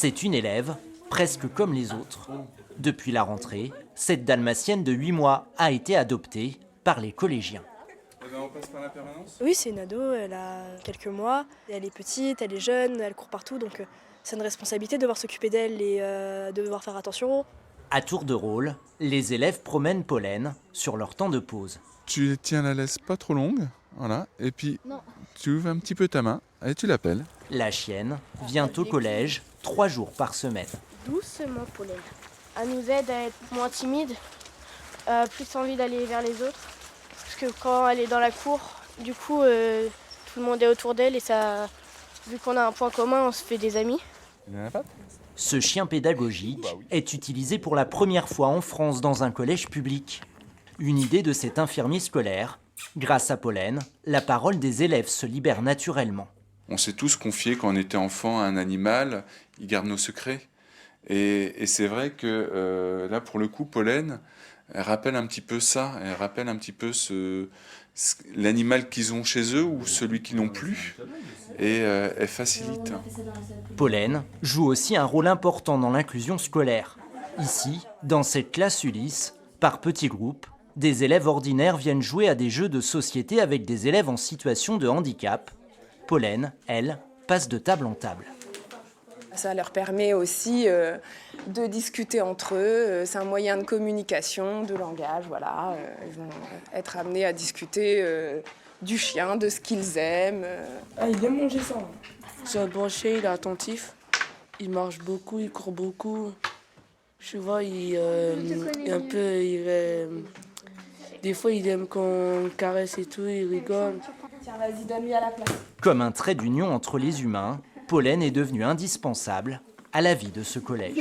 C'est une élève, presque comme les autres. Depuis la rentrée, cette dalmatienne de 8 mois a été adoptée par les collégiens. On passe par la permanence ? Oui, c'est une ado, elle a quelques mois, elle est petite, elle est jeune, elle court partout, donc c'est une responsabilité de devoir s'occuper d'elle et de devoir faire attention. À tour de rôle, les élèves promènent Pollen sur leur temps de pause. Tu tiens la laisse pas trop longue, voilà, et puis tu ouvres un petit peu ta main et tu l'appelles. La chienne vient au collège 3 jours par semaine. Doucement, Pollen. Elle nous aide à être moins timide, plus envie d'aller vers les autres. Parce que quand elle est dans la cour, du coup, tout le monde est autour d'elle et ça, vu qu'on a un point commun, on se fait des amis. Il y en a pas ? Ce chien pédagogique est utilisé pour la première fois en France dans un collège public. Une idée de cet infirmier scolaire. Grâce à Pollen, la parole des élèves se libère naturellement. On s'est tous confiés quand on était enfant à un animal, il garde nos secrets. Et c'est vrai que là, pour le coup, Pollen, elle rappelle un petit peu ça, elle rappelle un petit peu l'animal qu'ils ont chez eux ou celui qu'ils n'ont plus, et elle facilite. Pollen joue aussi un rôle important dans l'inclusion scolaire. Ici, dans cette classe Ulysse, par petits groupes, des élèves ordinaires viennent jouer à des jeux de société avec des élèves en situation de handicap. Pollen, elle, passe de table en table. Ça leur permet aussi de discuter entre eux. C'est un moyen de communication, de langage. Voilà. Ils vont être amenés à discuter du chien, de ce qu'ils aiment. Ah, il aime manger ça. C'est un bon chien, il est attentif. Il marche beaucoup, il court beaucoup. Je vois, des fois, il aime qu'on caresse et tout, il rigole. Tiens, vas-y, donne-lui à la place. Comme un trait d'union entre les humains, Pollen est devenue indispensable à la vie de ce collège.